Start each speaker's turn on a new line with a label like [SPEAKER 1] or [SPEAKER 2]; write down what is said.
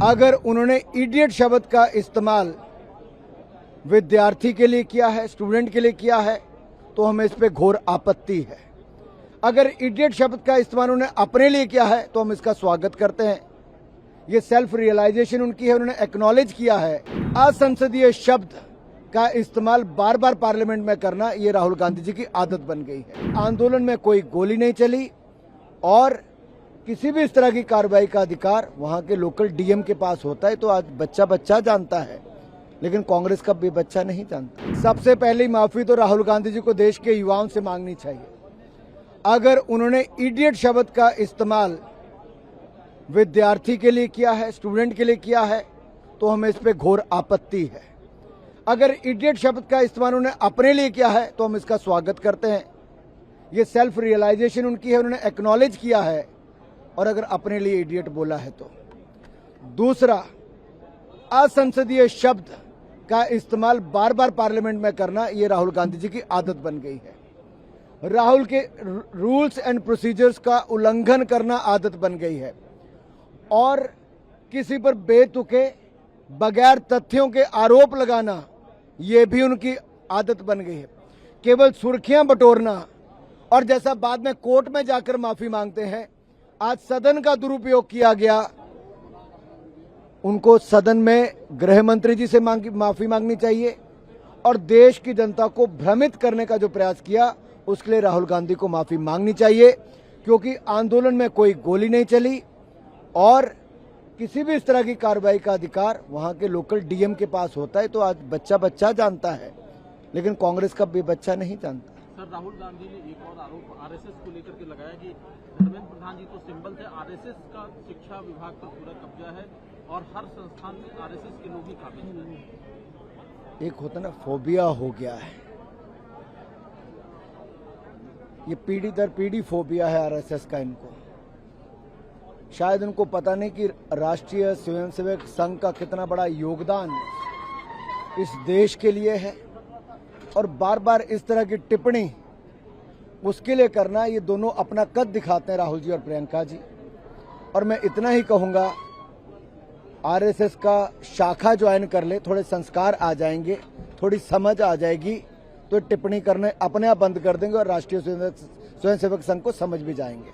[SPEAKER 1] अगर उन्होंने इडियट शब्द का इस्तेमाल विद्यार्थी के लिए किया है, स्टूडेंट के लिए किया है, तो हमें इस पे घोर आपत्ति है। अगर इडियट शब्द का इस्तेमाल उन्होंने अपने लिए किया है तो हम इसका स्वागत करते हैं। ये सेल्फ रियलाइजेशन उनकी है, उन्होंने एक्नॉलेज किया है। असंसदीय शब्द का इस्तेमाल बार बार पार्लियामेंट में करना ये राहुल गांधी जी की आदत बन गई है। आंदोलन में कोई गोली नहीं चली और किसी भी इस तरह की कार्रवाई का अधिकार वहां के लोकल डीएम के पास होता है, तो आज बच्चा बच्चा जानता है, लेकिन कांग्रेस का भी बच्चा नहीं जानता। सबसे पहली माफी तो राहुल गांधी जी को देश के युवाओं से मांगनी चाहिए। अगर उन्होंने इडियट शब्द का इस्तेमाल विद्यार्थी के लिए किया है, स्टूडेंट के लिए किया है, तो हमें इस पे घोर आपत्ति है। अगर इडियट शब्द का इस्तेमाल उन्होंने अपने लिए किया है तो हम इसका स्वागत करते हैं। ये सेल्फ रियलाइजेशन उनकी है, उन्होंने एक्नॉलेज किया है। और अगर अपने लिए इडियट बोला है तो दूसरा, असंसदीय शब्द का इस्तेमाल बार बार पार्लियामेंट में करना ये राहुल गांधी जी की आदत बन गई है। राहुल के रूल्स एंड प्रोसीजर्स का उल्लंघन करना आदत बन गई है और किसी पर बेतुके बगैर तथ्यों के आरोप लगाना ये भी उनकी आदत बन गई है। केवल सुर्खियां बटोरना और जैसा बाद में कोर्ट में जाकर माफी मांगते हैं, आज सदन का दुरुपयोग किया गया। उनको सदन में गृह मंत्री जी से माफी मांगनी चाहिए और देश की जनता को भ्रमित करने का जो प्रयास किया उसके लिए राहुल गांधी को माफी मांगनी चाहिए, क्योंकि आंदोलन में कोई गोली नहीं चली और किसी भी इस तरह की कार्रवाई का अधिकार वहां के लोकल डीएम के पास होता है, तो आज बच्चा बच्चा जानता है, लेकिन कांग्रेस का भी बच्चा नहीं जानता।
[SPEAKER 2] सर, राहुल गांधी ने एक और आरोप आरएसएस को लेकर के लगाया कि धर्मेंद्र प्रधान जी तो सिंबल थे, आरएसएस का शिक्षा विभाग पर पूरा कब्जा है और हर संस्थान में आरएसएस के लोग ही काबिज हैं।
[SPEAKER 1] एक होता ना फोबिया हो गया है, ये पीढ़ी दर पीढ़ी फोबिया है आरएसएस का। इनको शायद उनको पता नहीं कि राष्ट्रीय स्वयंसेवक संघ का कितना बड़ा योगदान इस देश के लिए है, और बार बार इस तरह की टिप्पणी उसके लिए करना, ये दोनों अपना कद दिखाते हैं, राहुल जी और प्रियंका जी। और मैं इतना ही कहूंगा, आरएसएस का शाखा ज्वाइन कर ले, थोड़े संस्कार आ जाएंगे, थोड़ी समझ आ जाएगी, तो टिप्पणी करने अपने आप बंद कर देंगे और राष्ट्रीय स्वयंसेवक संघ को समझ भी जाएंगे।